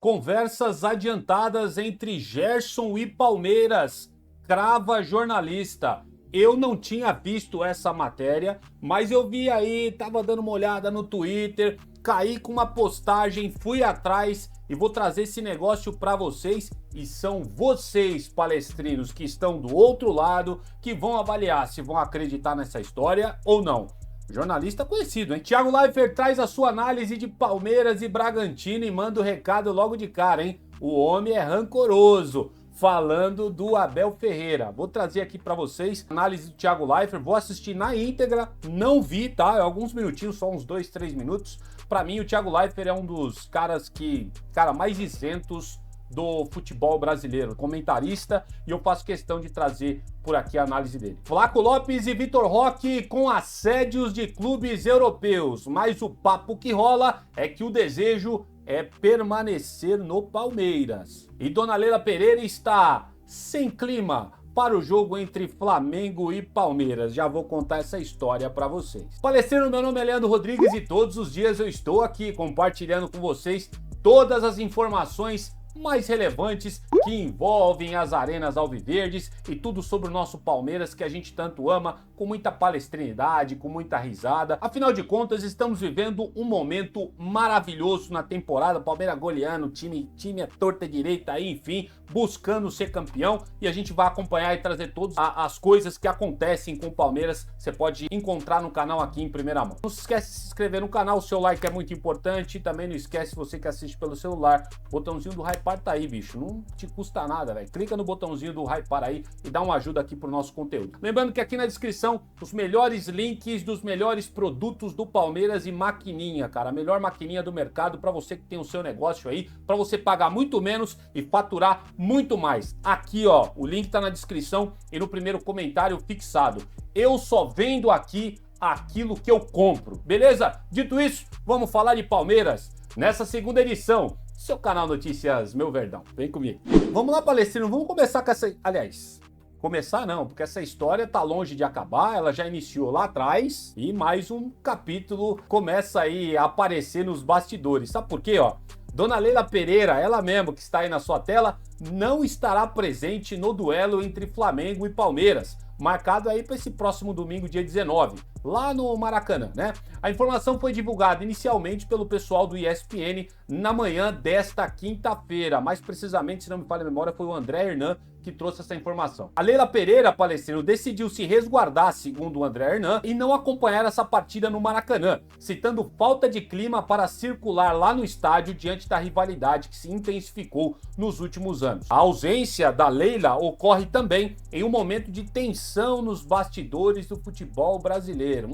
Conversas adiantadas entre Gerson e Palmeiras, crava jornalista. Eu não tinha visto essa matéria, mas eu vi aí, tava dando uma olhada no Twitter, caí com uma postagem, fui atrás e vou trazer esse negócio para vocês. E são vocês, palestrinos, que estão do outro lado, que vão avaliar se vão acreditar nessa história ou não. Jornalista conhecido, hein? Thiago Leifert traz a sua análise de Palmeiras e Bragantino e manda o recado logo de cara, hein? O homem é rancoroso, falando do Abel Ferreira. Vou trazer aqui para vocês a análise do Thiago Leifert, vou assistir na íntegra, não vi, tá? Alguns minutinhos, só uns 2, 3 minutos. Para mim, o Thiago Leifert é um dos caras mais isentos do futebol brasileiro, comentarista, e eu faço questão de trazer por aqui a análise dele. Flaco Lopes e Vitor Roque com assédios de clubes europeus, mas o papo que rola é que o desejo é permanecer no Palmeiras. E Dona Leila Pereira está sem clima para o jogo entre Flamengo e Palmeiras. Já vou contar essa história para vocês. Palestrino, meu nome é Leandro Rodrigues e todos os dias eu estou aqui compartilhando com vocês todas as informações mais relevantes que envolvem as arenas alviverdes e tudo sobre o nosso Palmeiras que a gente tanto ama, com muita palestrinidade, com muita risada. Afinal de contas, estamos vivendo um momento maravilhoso na temporada. Palmeiras goleando, time é torta direita aí, enfim, buscando ser campeão, e a gente vai acompanhar e trazer todas as coisas que acontecem com o Palmeiras. Você pode encontrar no canal aqui em primeira mão. Não se esquece de se inscrever no canal, o seu like é muito importante. Também não esquece, você que assiste pelo celular, botãozinho do hypar tá aí, bicho, não te custa nada, velho. Clica no botãozinho do hypar aí e dá uma ajuda aqui pro nosso conteúdo. Lembrando que aqui na descrição os melhores links dos melhores produtos do Palmeiras e maquininha, cara, a melhor maquininha do mercado para você que tem o seu negócio aí, para você pagar muito menos e faturar muito mais. Aqui, ó, o link tá na descrição e no primeiro comentário fixado. Eu só vendo aqui aquilo que eu compro, beleza? Dito isso, vamos falar de Palmeiras nessa segunda edição. Seu canal Notícias Meu Verdão, vem comigo. Vamos lá, Palestrino, vamos começar com essa... Aliás, começar não, porque essa história tá longe de acabar, ela já iniciou lá atrás e mais um capítulo começa aí a aparecer nos bastidores. Sabe por quê, ó? Dona Leila Pereira, ela mesma que está aí na sua tela, não estará presente no duelo entre Flamengo e Palmeiras, marcado aí para esse próximo domingo, dia 19, lá no Maracanã, né? A informação foi divulgada inicialmente pelo pessoal do ESPN na manhã desta quinta-feira, mais precisamente, se não me falha a memória, foi o André Hernan que trouxe essa informação. A Leila Pereira, Palestrino, decidiu se resguardar, segundo o André Hernan, e não acompanhar essa partida no Maracanã, citando falta de clima para circular lá no estádio diante da rivalidade que se intensificou nos últimos anos. A ausência da Leila ocorre também em um momento de tensão nos bastidores do futebol brasileiro.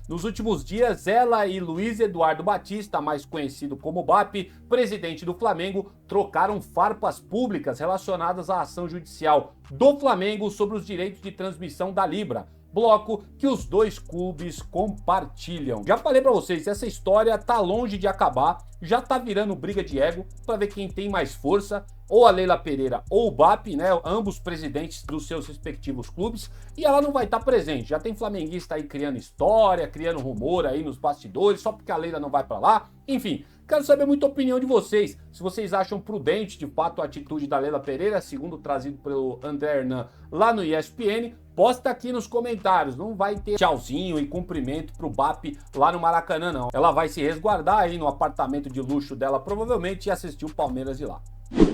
Nos últimos dias, ela e Luiz Eduardo Batista, mais conhecido como BAP, presidente do Flamengo, trocaram farpas públicas relacionadas à ação judicial do Flamengo sobre os direitos de transmissão da Libra, bloco que os dois clubes compartilham. Já falei pra vocês, essa história tá longe de acabar, já tá virando briga de ego para ver quem tem mais força, ou a Leila Pereira ou o BAP, né, ambos presidentes dos seus respectivos clubes, e ela não vai estar presente. Já tem flamenguista aí criando história, criando rumor aí nos bastidores, só porque a Leila não vai para lá. Enfim, quero saber muita opinião de vocês, se vocês acham prudente de fato a atitude da Leila Pereira, segundo trazido pelo André Hernan lá no ESPN. Posta aqui nos comentários, não vai ter tchauzinho e cumprimento pro BAP lá no Maracanã não. Ela vai se resguardar aí no apartamento de luxo dela provavelmente e assistir o Palmeiras de lá.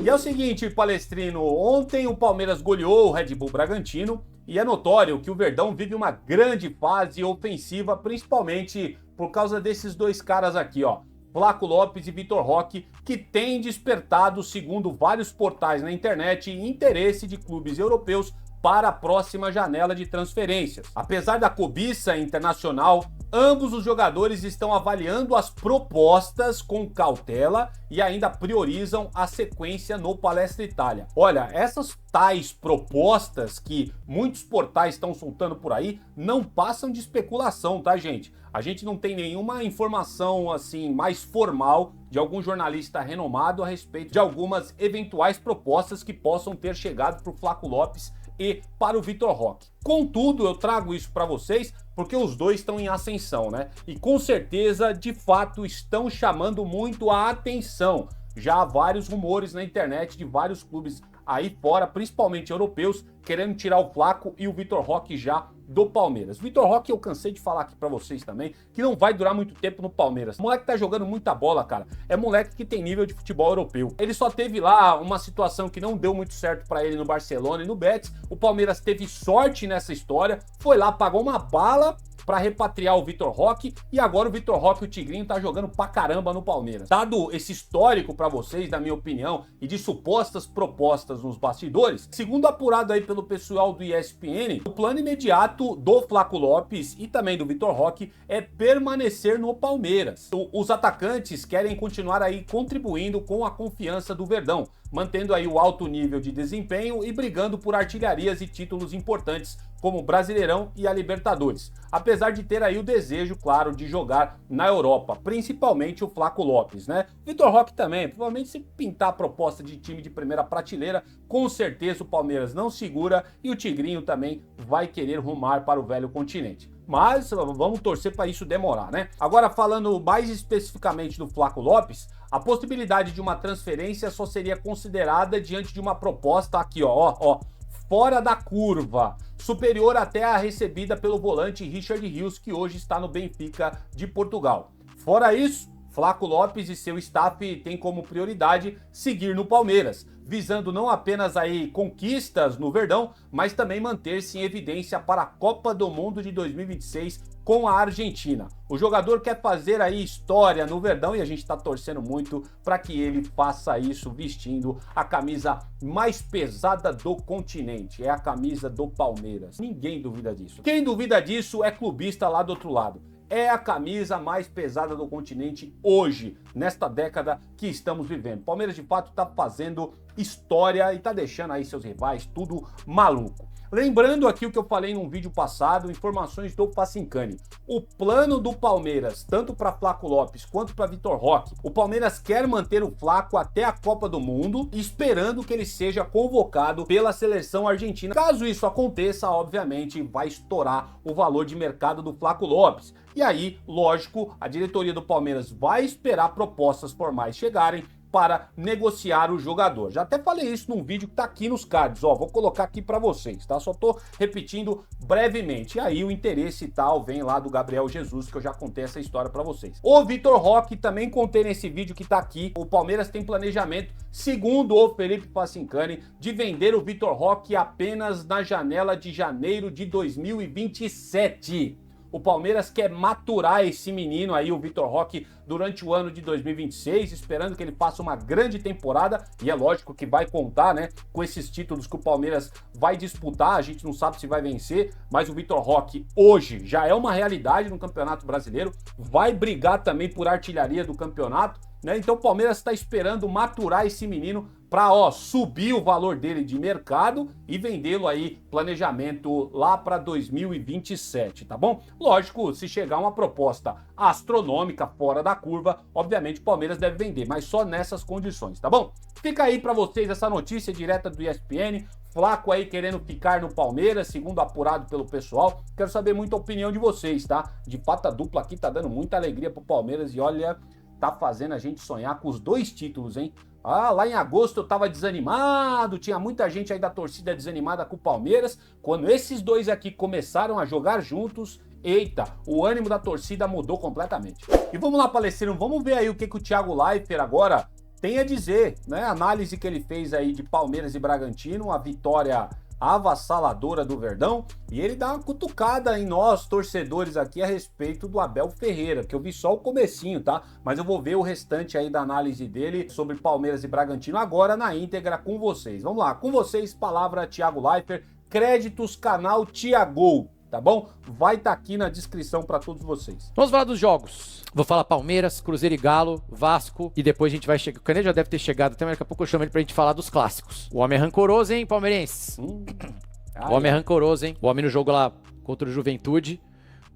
E é o seguinte, Palestrino, ontem o Palmeiras goleou o Red Bull Bragantino e é notório que o Verdão vive uma grande fase ofensiva, principalmente por causa desses dois caras aqui, ó, Flaco Lopes e Vitor Roque, que têm despertado, segundo vários portais na internet, interesse de clubes europeus para a próxima janela de transferências. Apesar da cobiça internacional, ambos os jogadores estão avaliando as propostas com cautela e ainda priorizam a sequência no Palestra Itália. Olha, essas tais propostas que muitos portais estão soltando por aí não passam de especulação, tá, gente? A gente não tem nenhuma informação assim mais formal de algum jornalista renomado a respeito de algumas eventuais propostas que possam ter chegado para o Flaco Lopes e para o Vitor Roque. Contudo, eu trago isso para vocês porque os dois estão em ascensão, né? E com certeza, de fato, estão chamando muito a atenção. já há vários rumores na internet de vários clubes aí fora, principalmente europeus, querendo tirar o Flaco e o Vitor Roque já do Palmeiras. Vitor Roque, eu cansei de falar aqui pra vocês também, que não vai durar muito tempo no Palmeiras. O moleque tá jogando muita bola, cara. É moleque que tem nível de futebol europeu. Ele só teve lá uma situação que não deu muito certo pra ele no Barcelona e no Betis. O Palmeiras teve sorte nessa história, foi lá, pagou uma bala para repatriar o Vitor Roque, e agora o Vitor Roque, o Tigrinho, tá jogando pra caramba no Palmeiras. Dado esse histórico para vocês, da minha opinião, e de supostas propostas nos bastidores, segundo apurado aí pelo pessoal do ESPN, o plano imediato do Flaco Lopes e também do Vitor Roque é permanecer no Palmeiras. Os atacantes querem continuar aí contribuindo com a confiança do Verdão, mantendo aí o alto nível de desempenho e brigando por artilharias e títulos importantes como o Brasileirão e a Libertadores, apesar de ter aí o desejo, claro, de jogar na Europa, principalmente o Flaco Lopes, né? Vitor Roque também, provavelmente se pintar a proposta de time de primeira prateleira, com certeza o Palmeiras não segura e o Tigrinho também vai querer rumar para o velho continente. Mas vamos torcer para isso demorar, né? Agora, falando mais especificamente do Flaco Lopes, a possibilidade de uma transferência só seria considerada diante de uma proposta aqui, ó, fora da curva, superior até a recebida pelo volante Richard Rios, que hoje está no Benfica de Portugal. Fora isso, Flaco Lopes e seu staff têm como prioridade seguir no Palmeiras, visando não apenas aí conquistas no Verdão, mas também manter-se em evidência para a Copa do Mundo de 2026 com a Argentina. O jogador quer fazer aí história no Verdão e a gente está torcendo muito para que ele faça isso vestindo a camisa mais pesada do continente, é a camisa do Palmeiras. Ninguém duvida disso. Quem duvida disso é clubista lá do outro lado. É a camisa mais pesada do continente hoje, nesta década que estamos vivendo. Palmeiras de fato está fazendo história e está deixando aí seus rivais tudo maluco. Lembrando aqui o que eu falei num vídeo passado, informações do Facincani. O plano do Palmeiras, tanto para Flaco Lopes quanto para Vitor Roque, o Palmeiras quer manter o Flaco até a Copa do Mundo, esperando que ele seja convocado pela seleção argentina. Caso isso aconteça, obviamente vai estourar o valor de mercado do Flaco Lopes. E aí, lógico, a diretoria do Palmeiras vai esperar propostas formais chegarem para negociar o jogador. Já até falei isso num vídeo que tá aqui nos cards, ó, vou colocar aqui para vocês, tá? Só tô repetindo brevemente. E aí o interesse e tal vem lá do Gabriel Jesus, que eu já contei essa história para vocês. O Vitor Roque também contei nesse vídeo que tá aqui. O Palmeiras tem planejamento, segundo o Felipe Facincani, de vender o Vitor Roque apenas na janela de janeiro de 2027. O Palmeiras quer maturar esse menino aí, o Vitor Roque, durante o ano de 2026, esperando que ele faça uma grande temporada, e é lógico que vai contar, né, com esses títulos que o Palmeiras vai disputar. A gente não sabe se vai vencer, mas o Vitor Roque hoje já é uma realidade no Campeonato Brasileiro, vai brigar também por artilharia do campeonato, né? Então o Palmeiras está esperando maturar esse menino para, ó, subir o valor dele de mercado e vendê-lo aí, planejamento lá para 2027, tá bom? Lógico, se chegar uma proposta astronômica fora da curva, obviamente o Palmeiras deve vender, mas só nessas condições, tá bom? Fica aí para vocês essa notícia direta do ESPN, Flaco aí querendo ficar no Palmeiras, segundo apurado pelo pessoal. Quero saber muito a opinião de vocês, tá? De pata dupla aqui, tá dando muita alegria pro Palmeiras e olha, tá fazendo a gente sonhar com os 2 títulos, hein? Ah, lá em agosto eu tava desanimado, tinha muita gente aí da torcida desanimada com o Palmeiras. Quando esses 2 aqui começaram a jogar juntos, eita, o ânimo da torcida mudou completamente. E vamos lá, Palestino, vamos ver aí o que o Thiago Leifert agora tem a dizer, né? A análise que ele fez aí de Palmeiras e Bragantino, a vitória avassaladora do Verdão, e ele dá uma cutucada em nós, torcedores aqui, a respeito do Abel Ferreira, que eu vi só o comecinho, tá? Mas eu vou ver o restante aí da análise dele sobre Palmeiras e Bragantino agora na íntegra com vocês. Vamos lá, com vocês, palavra Thiago Leifert, créditos canal Thiago, tá bom? Vai estar aqui na descrição para todos vocês. Vamos falar dos jogos. Vou falar Palmeiras, Cruzeiro e Galo, Vasco, e depois a gente vai chegar. O Canet já deve ter chegado até, mas daqui a pouco eu chamo ele pra gente falar dos clássicos. O homem é rancoroso, hein, palmeirenses? O homem é rancoroso, hein? O homem no jogo lá contra o Juventude,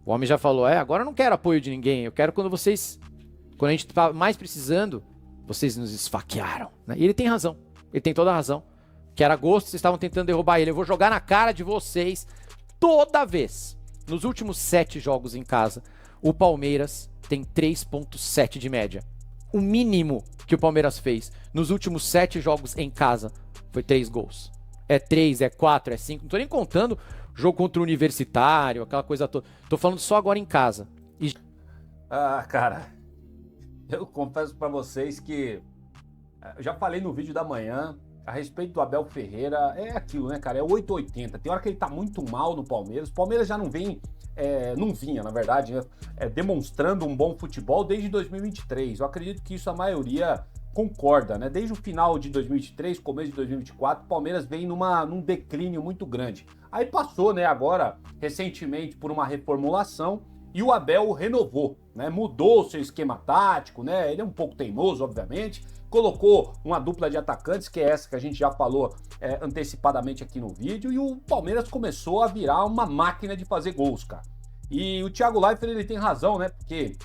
o homem já falou, agora eu não quero apoio de ninguém, eu quero quando a gente tá mais precisando, vocês nos esfaquearam, né? E ele tem razão, ele tem toda a razão. Que era agosto, vocês estavam tentando derrubar ele, eu vou jogar na cara de vocês toda vez. Nos últimos 7 jogos em casa, o Palmeiras tem 3,7 de média. O mínimo que o Palmeiras fez nos últimos 7 jogos em casa foi 3 gols. É 3, é 4, é 5. Não tô nem contando jogo contra o Universitário, aquela coisa toda. Tô falando só agora em casa. Ah, cara, eu confesso pra vocês que eu já falei no vídeo da manhã a respeito do Abel Ferreira. É aquilo, né, cara? É 880. Tem hora que ele tá muito mal no Palmeiras. O Palmeiras já não vem, não vinha, na verdade, demonstrando um bom futebol desde 2023. Eu acredito que isso a maioria concorda, né? Desde o final de 2023, começo de 2024, o Palmeiras vem num declínio muito grande. Aí passou, né, agora, recentemente, por uma reformulação, e o Abel renovou, né? Mudou o seu esquema tático, né? Ele é um pouco teimoso, obviamente. Colocou uma dupla de atacantes, que é essa que a gente já falou antecipadamente aqui no vídeo, e o Palmeiras começou a virar uma máquina de fazer gols, cara. E o Thiago Leifert, ele tem razão, né? Porque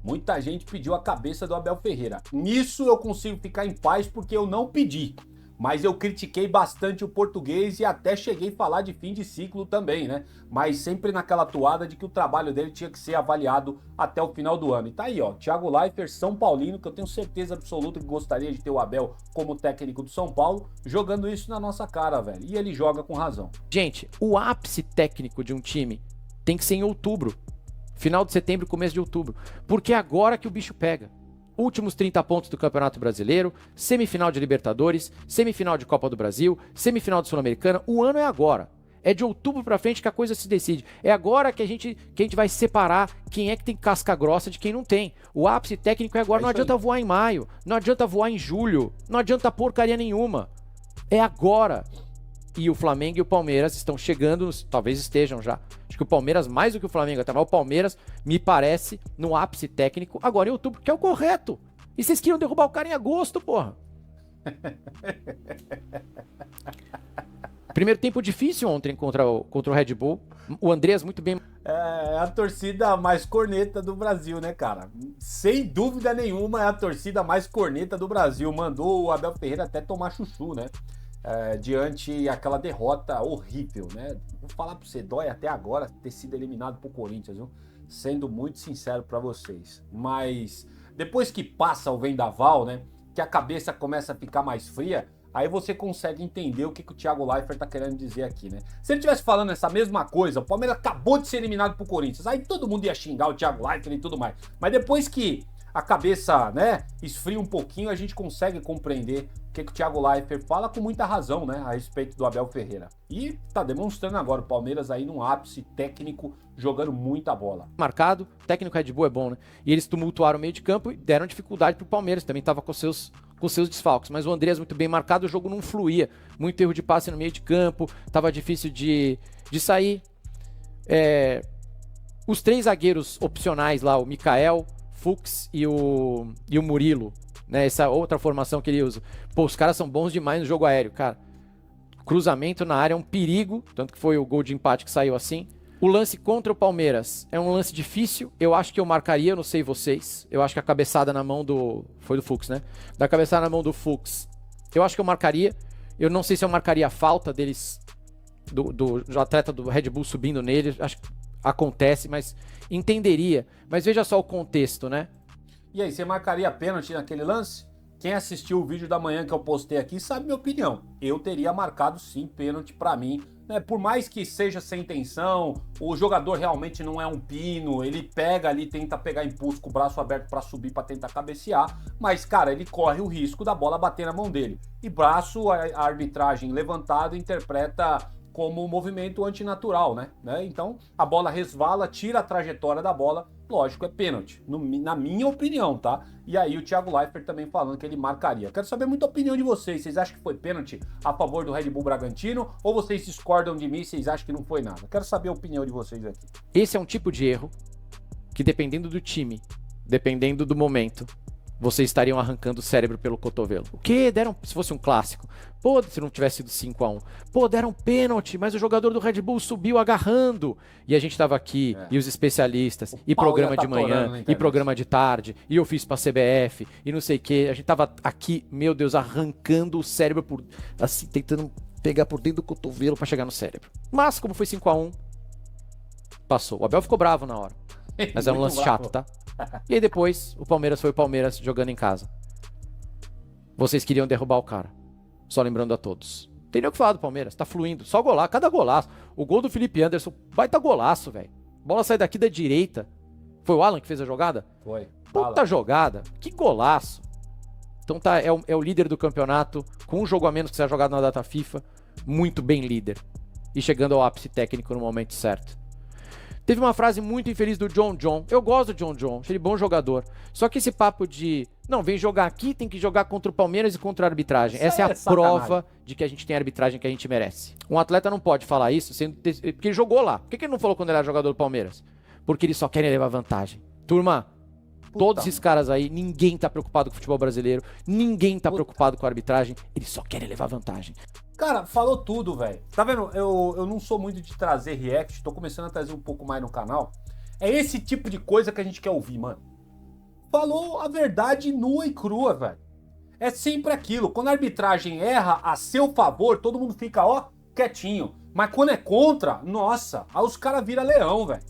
muita gente pediu a cabeça do Abel Ferreira. Nisso eu consigo ficar em paz porque eu não pedi. Mas eu critiquei bastante o português e até cheguei a falar de fim de ciclo também, né? Mas sempre naquela toada de que o trabalho dele tinha que ser avaliado até o final do ano. E tá aí, ó, Thiago Leifert, São Paulino, que eu tenho certeza absoluta que gostaria de ter o Abel como técnico do São Paulo, jogando isso na nossa cara, velho. E ele joga com razão. Gente, o ápice técnico de um time tem que ser em outubro. Final de setembro, começo de outubro. Porque é agora que o bicho pega. Últimos 30 pontos do Campeonato Brasileiro, semifinal de Libertadores, semifinal de Copa do Brasil, semifinal de Sul-Americana. O ano é agora. É de outubro pra frente que a coisa se decide. É agora que a gente vai separar quem é que tem casca grossa de quem não tem. O ápice técnico é agora. Não adianta voar em maio, não adianta voar em julho, não adianta porcaria nenhuma. É agora. E o Flamengo e o Palmeiras estão chegando, talvez estejam já. Acho que o Palmeiras mais do que o Flamengo até, mas o Palmeiras me parece no ápice técnico agora em outubro, que é o correto. E vocês queriam derrubar o cara em agosto, porra. Primeiro tempo difícil ontem contra o Red Bull. O Andrés muito bem. É a torcida mais corneta do Brasil, né, cara? Sem dúvida nenhuma é a torcida mais corneta do Brasil. Mandou o Abel Ferreira até tomar chuchu, né? Diante aquela derrota horrível, né? Vou falar pra você, dói até agora ter sido eliminado pro Corinthians, viu? Sendo muito sincero pra vocês. Mas depois que passa o vendaval, né? Que a cabeça começa a ficar mais fria, aí você consegue entender o que o Thiago Leifert tá querendo dizer aqui, né? Se ele estivesse falando essa mesma coisa, o Palmeiras acabou de ser eliminado pro Corinthians, aí todo mundo ia xingar o Thiago Leifert e tudo mais. Mas depois que a cabeça, né, esfria um pouquinho, a gente consegue compreender o que o Thiago Leifert fala com muita razão, né, a respeito do Abel Ferreira. E tá demonstrando agora o Palmeiras aí num ápice técnico, jogando muita bola. Marcado, o técnico Red Bull é bom, né? E eles tumultuaram o meio de campo e deram dificuldade pro Palmeiras, também tava com seus desfalques, mas o Andrés muito bem marcado, o jogo não fluía, muito erro de passe no meio de campo, tava difícil de sair. Os 3 zagueiros opcionais lá, o Mikael, Fux e o Murilo, né? Essa outra formação que ele usa. Pô, os caras são bons demais no jogo aéreo, cara. Cruzamento na área é um perigo, tanto que foi o gol de empate que saiu assim. O lance contra o Palmeiras é um lance difícil. Eu acho que eu marcaria, eu não sei vocês. Eu acho que a cabeçada na mão foi do Fux, né? Da cabeçada na mão do Fux, eu acho que eu marcaria. Eu não sei se eu marcaria a falta deles, do atleta do Red Bull subindo nele. Acho que acontece, mas entenderia. Mas veja só o contexto, né? E aí, você marcaria pênalti naquele lance? Quem assistiu o vídeo da manhã que eu postei aqui sabe minha opinião. Eu teria marcado sim pênalti pra mim, né? Por mais que seja sem intenção, o jogador realmente não é um pino, ele pega ali, tenta pegar impulso com o braço aberto pra subir, pra tentar cabecear, mas, cara, ele corre o risco da bola bater na mão dele. E braço, a arbitragem levantado interpreta como um movimento antinatural, né? Então, a bola resvala, tira a trajetória da bola, lógico, é pênalti, na minha opinião, tá? E aí o Thiago Leifert também falando que ele marcaria. Quero saber muita opinião de vocês. Vocês acham que foi pênalti a favor do Red Bull Bragantino? Ou vocês discordam de mim e vocês acham que não foi nada? Quero saber a opinião de vocês aqui. Esse é um tipo de erro que, dependendo do time, dependendo do momento, vocês estariam arrancando o cérebro pelo cotovelo. O que? Deram, se fosse um clássico. Pô, se não tivesse sido 5-1. Pô, deram pênalti, mas o jogador do Red Bull subiu agarrando. E a gente tava aqui, e os especialistas, e programa de manhã, e programa de tarde, e eu fiz pra CBF, e não sei o que. A gente tava aqui, meu Deus, arrancando o cérebro, assim, tentando pegar por dentro do cotovelo pra chegar no cérebro. Mas, como foi 5-1, passou. O Abel ficou bravo na hora. Mas é um lance chato, tá? E aí depois, o Palmeiras foi o Palmeiras jogando em casa. Vocês queriam derrubar o cara. Só lembrando a todos. Tem nem o que falar do Palmeiras, tá fluindo. Só golaço, cada golaço. O gol do Felipe Anderson, baita golaço, velho. Bola sai daqui da direita. Foi o Alan que fez a jogada? Foi. Puta jogada. Que golaço. Então tá, é o líder do campeonato, com um jogo a menos que será jogado na data FIFA. Muito bem líder. E chegando ao ápice técnico no momento certo. Teve uma frase muito infeliz do John John. Eu gosto do John John, achei ele bom jogador. Só que esse papo de, não, vem jogar aqui, tem que jogar contra o Palmeiras e contra a arbitragem. Essa é a prova de que a gente tem a arbitragem que a gente merece. Um atleta não pode falar isso, porque ele jogou lá. Por que ele não falou quando ele era jogador do Palmeiras? Porque eles só querem levar vantagem. Turma, todos esses caras aí, ninguém tá preocupado com o futebol brasileiro, ninguém tá preocupado com a arbitragem, eles só querem levar vantagem. Cara, falou tudo, velho. Tá vendo? Eu não sou muito de trazer react, tô começando a trazer um pouco mais no canal. É esse tipo de coisa que a gente quer ouvir, mano. Falou a verdade nua e crua, velho. É sempre aquilo. Quando a arbitragem erra a seu favor, todo mundo fica, ó, quietinho. Mas quando é contra, nossa, aí os caras viram leão, velho.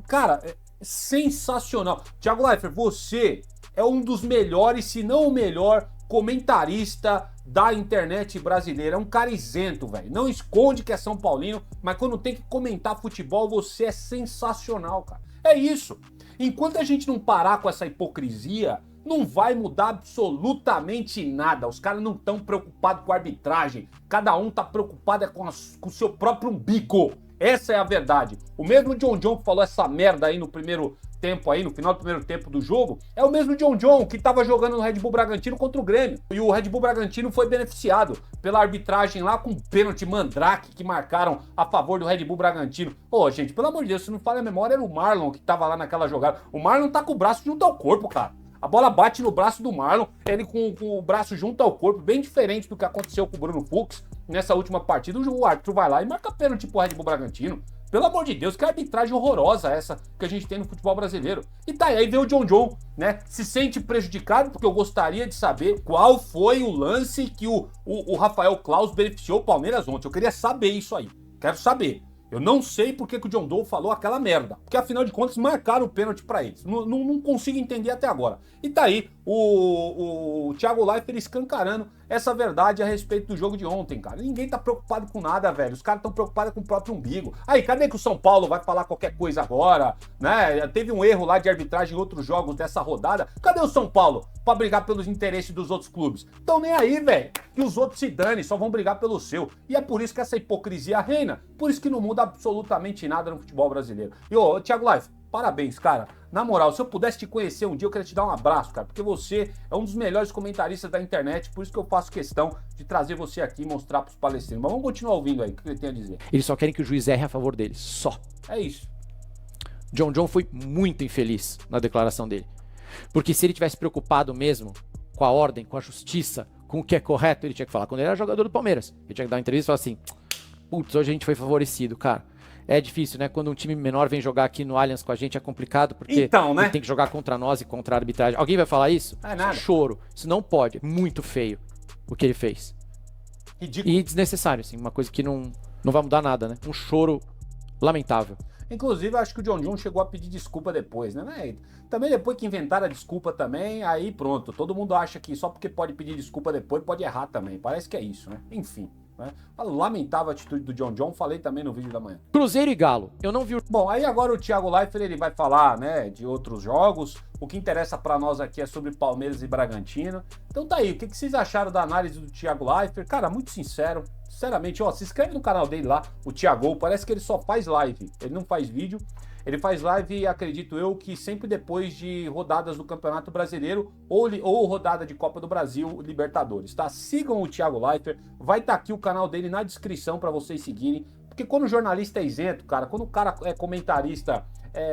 Cara, é sensacional. Thiago Leifert, você é um dos melhores, se não o melhor, comentarista da internet brasileira. É um cara isento, velho. Não esconde que é São Paulino, mas quando tem que comentar futebol, você é sensacional, cara. É isso. Enquanto a gente não parar com essa hipocrisia, não vai mudar absolutamente nada. Os caras não estão preocupados com a arbitragem. Cada um tá preocupado com o seu próprio umbigo. Essa é a verdade. O mesmo John John que falou essa merda aí no primeiro tempo aí, no final do primeiro tempo do jogo, é o mesmo John John que tava jogando no Red Bull Bragantino contra o Grêmio. E o Red Bull Bragantino foi beneficiado pela arbitragem lá com o pênalti mandrake que marcaram a favor do Red Bull Bragantino. Ô, gente, pelo amor de Deus, se não falha a memória, era o Marlon que tava lá naquela jogada. O Marlon tá com o braço junto ao corpo, cara. A bola bate no braço do Marlon, ele com o braço junto ao corpo, bem diferente do que aconteceu com o Bruno Fux nessa última partida. O árbitro vai lá e marca pênalti pro Red Bull Bragantino. Pelo amor de Deus, que arbitragem horrorosa essa que a gente tem no futebol brasileiro. E tá aí veio o John John, né? Se sente prejudicado, porque eu gostaria de saber qual foi o lance que o Rafael Claus beneficiou o Palmeiras ontem. Eu queria saber isso aí. Quero saber. Eu não sei por que o John Doe falou aquela merda. Porque afinal de contas marcaram o pênalti pra eles. Não consigo entender até agora. E tá aí o Thiago Leifert escancarando essa verdade a respeito do jogo de ontem, cara. Ninguém tá preocupado com nada, velho. Os caras estão preocupados com o próprio umbigo. Aí, cadê que o São Paulo vai falar qualquer coisa agora? Né? Teve um erro lá de arbitragem em outros jogos dessa rodada. Cadê o São Paulo pra brigar pelos interesses dos outros clubes? Tão nem aí, velho. Que os outros se danem, só vão brigar pelo seu. E é por isso que essa hipocrisia reina. Por isso que não muda absolutamente nada no futebol brasileiro. E ô, Thiago Leifert, parabéns, cara. Na moral, se eu pudesse te conhecer um dia, eu queria te dar um abraço, cara, porque você é um dos melhores comentaristas da internet, por isso que eu faço questão de trazer você aqui e mostrar pros palestinos. Mas vamos continuar ouvindo aí, o que ele tem a dizer. Eles só querem que o juiz erre a favor deles, só. É isso. John John foi muito infeliz na declaração dele. Porque se ele tivesse preocupado mesmo com a ordem, com a justiça, com o que é correto, ele tinha que falar quando ele era jogador do Palmeiras. Ele tinha que dar uma entrevista e falar assim, putz, hoje a gente foi favorecido, cara. É difícil, né? Quando um time menor vem jogar aqui no Allianz com a gente é complicado, porque então, né? Ele tem que jogar contra nós e contra a arbitragem. Alguém vai falar isso? É nada. Choro. Isso não pode. É muito feio o que ele fez. Ridículo. E desnecessário, assim. Uma coisa que não vai mudar nada, né? Um choro lamentável. Inclusive, acho que o John John chegou a pedir desculpa depois, né? Também depois que inventaram a desculpa também, aí pronto. Todo mundo acha que só porque pode pedir desculpa depois, pode errar também. Parece que é isso, né? Enfim. Né? A lamentável atitude do John John, falei também no vídeo da manhã. Cruzeiro e Galo, eu não vi o... Bom, aí agora o Thiago Leifert, ele vai falar, né, de outros jogos. O que interessa pra nós aqui é sobre Palmeiras e Bragantino. Então tá aí, o que vocês acharam da análise do Thiago Leifert? Cara, muito sincero, sinceramente, ó, se inscreve no canal dele lá, o Thiago, parece que ele só faz live, ele não faz vídeo. Ele faz live, acredito eu, que sempre depois de rodadas do Campeonato Brasileiro ou rodada de Copa do Brasil, Libertadores, tá? Sigam o Thiago Leifert, vai estar aqui o canal dele na descrição para vocês seguirem, porque quando o jornalista é isento, cara, quando o cara é comentarista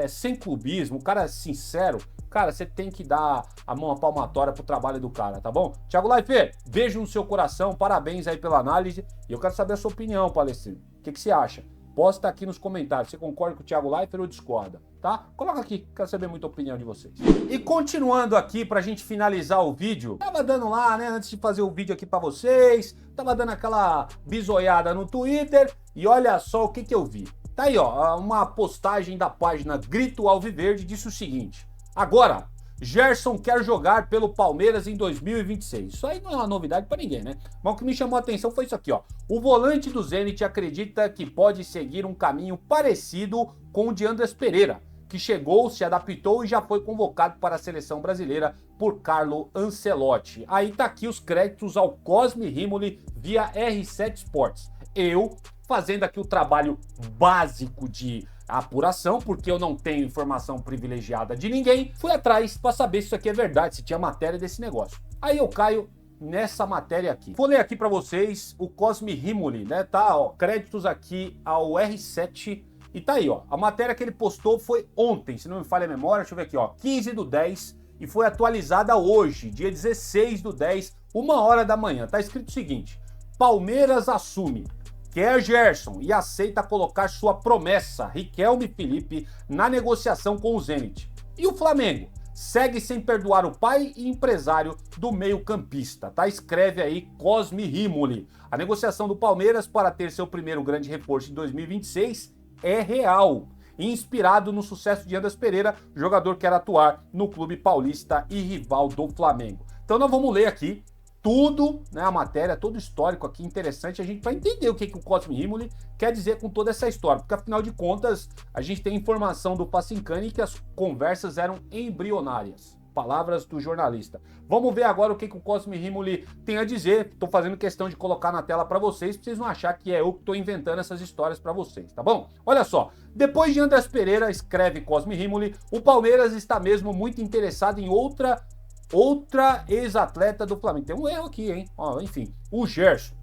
sem clubismo, o cara é sincero, cara, você tem que dar a mão à palmatória pro trabalho do cara, tá bom? Thiago Leifert, beijo no seu coração, parabéns aí pela análise, e eu quero saber a sua opinião, Palestrino. O que você acha? Posta aqui nos comentários, você concorda com o Thiago Leifert ou discorda, tá? Coloca aqui, quero saber muita opinião de vocês. E continuando aqui pra gente finalizar o vídeo, tava dando lá, né, antes de fazer o vídeo aqui pra vocês, tava dando aquela bisoiada no Twitter e olha só o que eu vi. Tá aí, ó, uma postagem da página Grito Alviverde disse o seguinte: agora, Gerson quer jogar pelo Palmeiras em 2026. Isso aí não é uma novidade pra ninguém, né? Mas o que me chamou a atenção foi isso aqui, ó. O volante do Zenit acredita que pode seguir um caminho parecido com o de Andrés Pereira, que chegou, se adaptou e já foi convocado para a seleção brasileira por Carlo Ancelotti. Aí tá aqui os créditos ao Cosme Rimoli via R7 Sports. Eu fazendo aqui o trabalho básico de apuração, porque eu não tenho informação privilegiada de ninguém, fui atrás para saber se isso aqui é verdade, se tinha matéria desse negócio. Aí eu caio nessa matéria aqui. Vou ler aqui para vocês o Cosme Rimoli, né? Tá, ó, créditos aqui ao R7 e tá aí, ó. A matéria que ele postou foi ontem, se não me falha a memória, deixa eu ver aqui, ó, 15/10 e foi atualizada hoje, dia 16/10, 1h da manhã. Tá escrito o seguinte: Palmeiras assume, quer Gerson e aceita colocar sua promessa, Riquelme Felipe, na negociação com o Zenit. E o Flamengo? Segue sem perdoar o pai e empresário do meio-campista, tá? Escreve aí Cosme Rimoli. A negociação do Palmeiras para ter seu primeiro grande reforço em 2026 é real, inspirado no sucesso de Andrés Pereira, jogador que quer atuar no clube paulista e rival do Flamengo. Então nós vamos ler aqui tudo, né, a matéria, todo o histórico aqui interessante, a gente vai entender o que o Cosme Rimoli quer dizer com toda essa história, porque afinal de contas a gente tem informação do Pacincani que as conversas eram embrionárias. Palavras do jornalista. Vamos ver agora o que o Cosme Rimoli tem a dizer. Tô fazendo questão de colocar na tela para vocês não achar que é eu que tô inventando essas histórias para vocês, tá bom? Olha só, depois de Andrés Pereira, escreve Cosme Rimoli, o Palmeiras está mesmo muito interessado em outra ex-atleta do Flamengo. Tem um erro aqui, hein? Ó, enfim, o Gerson.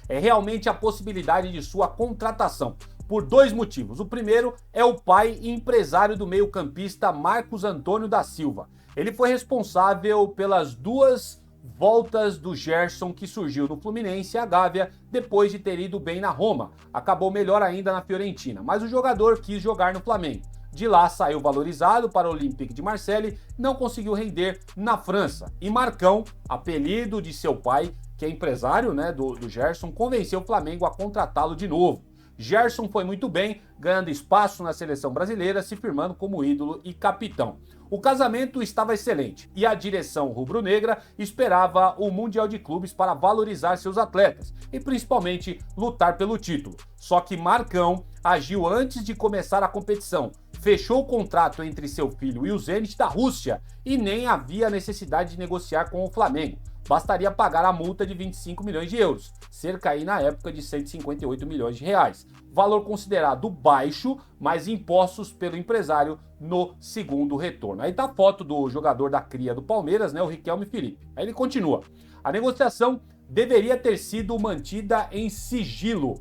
É realmente a possibilidade de sua contratação, por dois motivos. O primeiro é o pai e empresário do meio-campista Marcos Antônio da Silva. Ele foi responsável pelas duas voltas do Gerson que surgiu no Fluminense e a Gávea depois de ter ido bem na Roma. Acabou melhor ainda na Fiorentina, mas o jogador quis jogar no Flamengo. De lá saiu valorizado para o Olympique de Marseille, não conseguiu render na França. E Marcão, apelido de seu pai, que é empresário, né, do Gerson, convenceu o Flamengo a contratá-lo de novo. Gerson foi muito bem, ganhando espaço na seleção brasileira, se firmando como ídolo e capitão. O casamento estava excelente e a direção rubro-negra esperava o Mundial de Clubes para valorizar seus atletas e principalmente lutar pelo título. Só que Marcão agiu antes de começar a competição, fechou o contrato entre seu filho e o Zenit da Rússia e nem havia necessidade de negociar com o Flamengo. Bastaria pagar a multa de 25 milhões de euros, cerca aí na época de 158 milhões de reais. Valor considerado baixo, mas impostos pelo empresário no segundo retorno. Aí tá a foto do jogador da cria do Palmeiras, né, o Riquelme Felipe. Aí ele continua. A negociação deveria ter sido mantida em sigilo.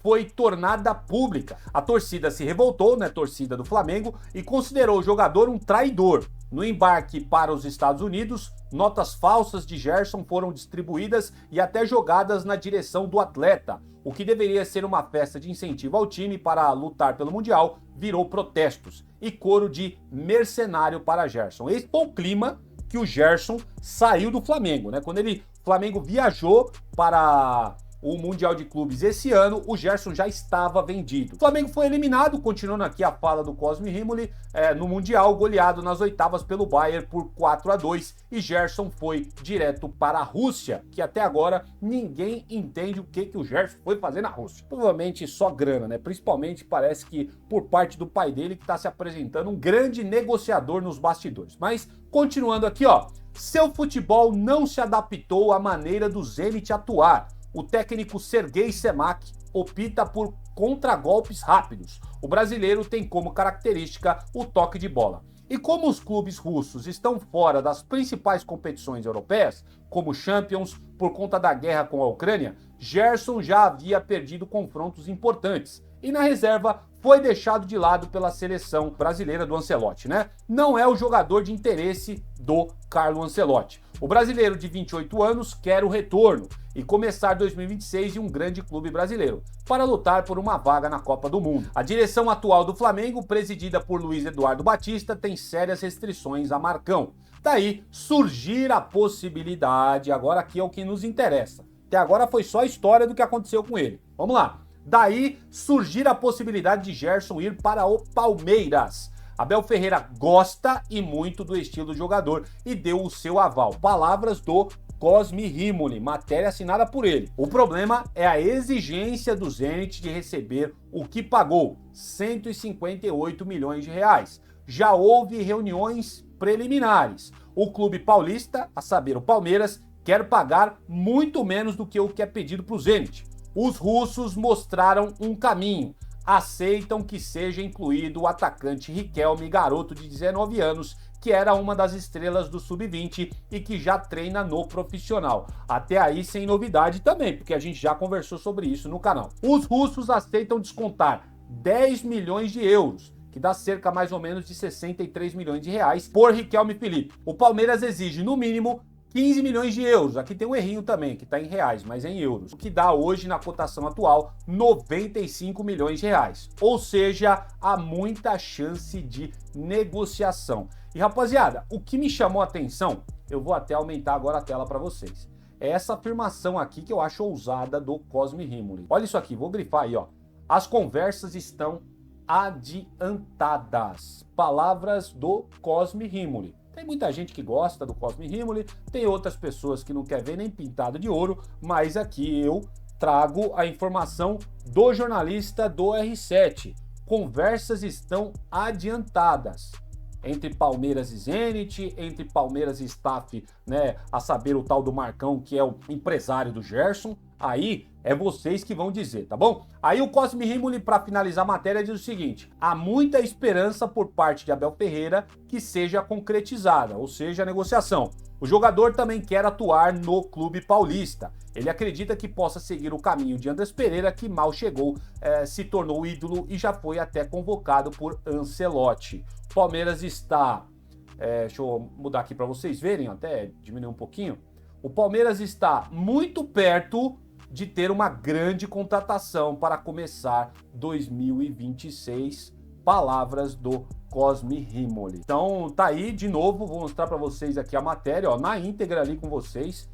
Foi tornada pública. A torcida se revoltou, né, torcida do Flamengo, e considerou o jogador um traidor. No embarque para os Estados Unidos, notas falsas de Gerson foram distribuídas e até jogadas na direção do atleta. O que deveria ser uma festa de incentivo ao time para lutar pelo Mundial virou protestos e coro de mercenário para Gerson. Esse foi o clima que o Gerson saiu do Flamengo, né? Quando o Flamengo viajou para o Mundial de Clubes esse ano, o Gerson já estava vendido. O Flamengo foi eliminado, continuando aqui a fala do Cosme Rimoli, no Mundial, goleado nas oitavas pelo Bayern por 4-2, e Gerson foi direto para a Rússia, que até agora ninguém entende o que o Gerson foi fazer na Rússia. Provavelmente só grana, né? Principalmente parece que por parte do pai dele, que está se apresentando um grande negociador nos bastidores. Mas continuando aqui, ó, seu futebol não se adaptou à maneira do Zenit atuar. O técnico Sergei Semak opta por contragolpes rápidos. O brasileiro tem como característica o toque de bola. E como os clubes russos estão fora das principais competições europeias, como Champions, por conta da guerra com a Ucrânia, Gerson já havia perdido confrontos importantes. E na reserva foi deixado de lado pela seleção brasileira do Ancelotti, né? Não é o jogador de interesse do Carlo Ancelotti. O brasileiro de 28 anos quer o retorno e começar 2026 em um grande clube brasileiro, para lutar por uma vaga na Copa do Mundo. A direção atual do Flamengo, presidida por Luiz Eduardo Batista, tem sérias restrições a Marcão. Daí surgir a possibilidade, agora aqui é o que nos interessa. Até agora foi só a história do que aconteceu com ele. Vamos lá. Daí surgir a possibilidade de Gerson ir para o Palmeiras. Abel Ferreira gosta e muito do estilo do jogador e deu o seu aval. Palavras do Cosme Rimoli, matéria assinada por ele. O problema é a exigência do Zenit de receber o que pagou, 158 milhões de reais. Já houve reuniões preliminares. O clube paulista, a saber, o Palmeiras, quer pagar muito menos do que o que é pedido para o Zenit. Os russos mostraram um caminho. Aceitam que seja incluído o atacante Riquelme, garoto de 19 anos, que era uma das estrelas do Sub-20 e que já treina no profissional. Até aí sem novidade também, porque a gente já conversou sobre isso no canal. Os russos aceitam descontar 10 milhões de euros, que dá cerca mais ou menos de 63 milhões de reais, por Riquelme Felipe. O Palmeiras exige, no mínimo, 15 milhões de euros. Aqui tem um errinho também, que está em reais, mas é em euros. O que dá hoje, na cotação atual, 95 milhões de reais. Ou seja, há muita chance de negociação. E rapaziada, o que me chamou a atenção, eu vou até aumentar agora a tela para vocês, é essa afirmação aqui que eu acho ousada do Cosme Rimoli. Olha isso aqui, vou grifar aí, ó. As conversas estão adiantadas. Palavras do Cosme Rimoli. Tem muita gente que gosta do Cosme Rimoli, tem outras pessoas que não quer ver nem pintado de ouro, mas aqui eu trago a informação do jornalista do R7. Conversas estão adiantadas entre Palmeiras e Zenit, entre Palmeiras e staff, né, a saber o tal do Marcão, que é o empresário do Gerson. Aí é vocês que vão dizer, tá bom? Aí o Cosme Rimoli, para finalizar a matéria, diz o seguinte: há muita esperança por parte de Abel Ferreira que seja concretizada, ou seja, a negociação. O jogador também quer atuar no clube paulista. Ele acredita que possa seguir o caminho de Andrés Pereira, que mal chegou, se tornou ídolo e já foi até convocado por Ancelotti. O Palmeiras está... deixa eu mudar aqui para vocês verem, até diminuir um pouquinho. O Palmeiras está muito perto de ter uma grande contratação para começar 2026. Palavras do Cosme Rimoli. Então tá aí, de novo, vou mostrar para vocês aqui a matéria, ó, na íntegra ali com vocês,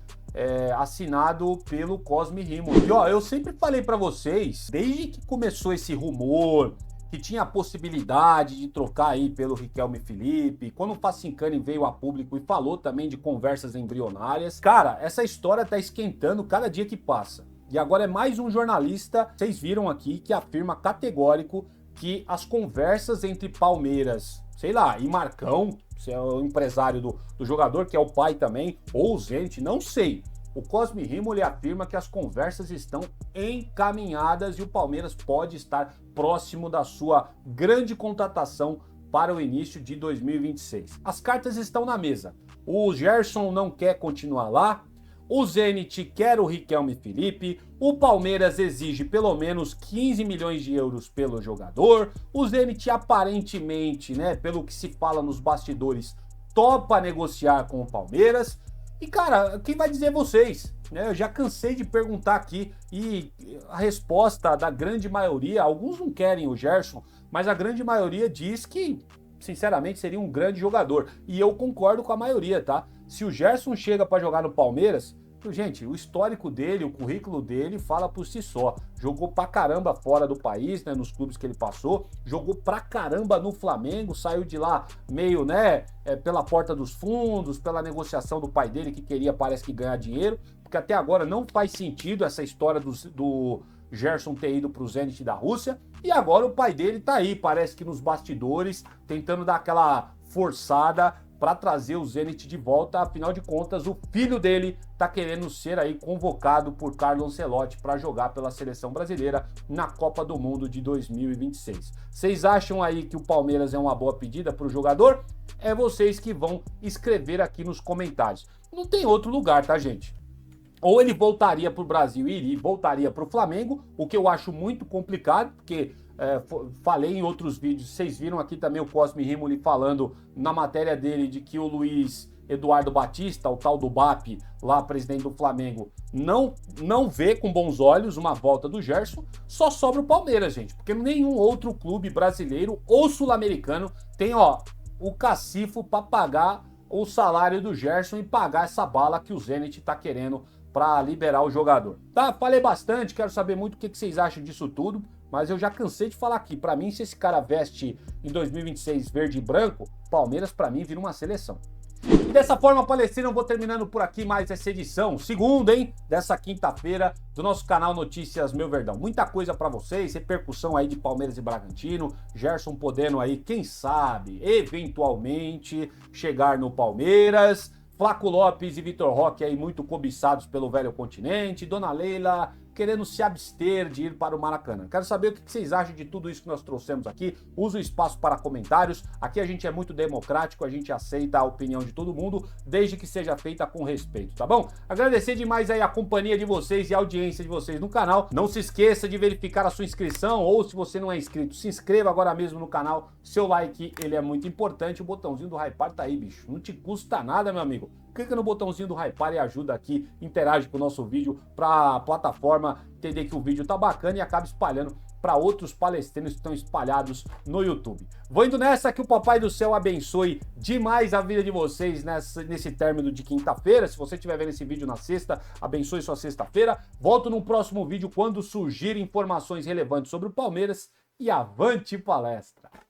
assinado pelo Cosme Rimoli. E ó, eu sempre falei para vocês, desde que começou esse rumor, que tinha a possibilidade de trocar aí pelo Riquelme Felipe, quando o Facincani veio a público e falou também de conversas embrionárias. Cara, essa história tá esquentando cada dia que passa. E agora é mais um jornalista, vocês viram aqui, que afirma categórico que as conversas entre Palmeiras, sei lá, e Marcão, se é o empresário do jogador, que é o pai também, ou o Zenit, não sei. O Cosme Rimoli afirma que as conversas estão encaminhadas e o Palmeiras pode estar próximo da sua grande contratação para o início de 2026. As cartas estão na mesa. O Gerson não quer continuar lá, o Zenit quer o Riquelme Felipe, o Palmeiras exige pelo menos 15 milhões de euros pelo jogador, o Zenit aparentemente, né, pelo que se fala nos bastidores, topa negociar com o Palmeiras. E cara, quem vai dizer vocês? Eu já cansei de perguntar aqui e a resposta da grande maioria, alguns não querem o Gerson, mas a grande maioria diz que, sinceramente, seria um grande jogador. E eu concordo com a maioria, tá? Se o Gerson chega para jogar no Palmeiras, gente, o histórico dele, o currículo dele fala por si só. Jogou pra caramba fora do país, né, nos clubes que ele passou, jogou pra caramba no Flamengo, saiu de lá meio, né, pela porta dos fundos, pela negociação do pai dele que queria, parece que, ganhar dinheiro, porque até agora não faz sentido essa história do Gerson ter ido pro Zenit da Rússia, e agora o pai dele tá aí, parece que nos bastidores, tentando dar aquela forçada para trazer o Zenit de volta. Afinal de contas, o filho dele tá querendo ser aí convocado por Carlo Ancelotti para jogar pela seleção brasileira na Copa do Mundo de 2026. Vocês acham aí que o Palmeiras é uma boa pedida para o jogador? É vocês que vão escrever aqui nos comentários. Não tem outro lugar, tá, gente? Ou ele voltaria para o Brasil e voltaria para o Flamengo, o que eu acho muito complicado, porque falei em outros vídeos, vocês viram aqui também o Cosme Rimoli falando na matéria dele de que o Luiz Eduardo Batista, o tal do BAP, lá presidente do Flamengo, não vê com bons olhos uma volta do Gerson. Só sobra o Palmeiras, gente, porque nenhum outro clube brasileiro ou sul-americano tem, ó, o cacifo para pagar o salário do Gerson e pagar essa bala que o Zenit tá querendo para liberar o jogador. Tá, falei bastante, quero saber muito o que vocês acham disso tudo, mas eu já cansei de falar aqui. Para mim, se esse cara veste em 2026 verde e branco, Palmeiras para mim vira uma seleção. E dessa forma, Palestina, eu vou terminando por aqui mais essa edição, segunda, hein, dessa quinta-feira, do nosso canal Notícias Meu Verdão. Muita coisa pra vocês, repercussão aí de Palmeiras e Bragantino, Gerson podendo aí, quem sabe, eventualmente, chegar no Palmeiras, Flaco Lopes e Vitor Roque aí muito cobiçados pelo velho continente, Dona Leila querendo se abster de ir para o Maracanã. Quero saber o que vocês acham de tudo isso que nós trouxemos aqui. Usa o espaço para comentários. Aqui a gente é muito democrático, a gente aceita a opinião de todo mundo, desde que seja feita com respeito, tá bom? Agradecer demais aí a companhia de vocês e a audiência de vocês no canal. Não se esqueça de verificar a sua inscrição, ou se você não é inscrito, se inscreva agora mesmo no canal. Seu like, ele é muito importante. O botãozinho do hypar tá aí, bicho. Não te custa nada, meu amigo. Clica no botãozinho do hypar e ajuda aqui, interage com o nosso vídeo para a plataforma entender que o vídeo tá bacana e acaba espalhando para outros palestrinos que estão espalhados no YouTube. Vou indo nessa, que o Papai do Céu abençoe demais a vida de vocês nesse término de quinta-feira. Se você estiver vendo esse vídeo na sexta, abençoe sua sexta-feira. Volto no próximo vídeo quando surgirem informações relevantes sobre o Palmeiras e avante palestra!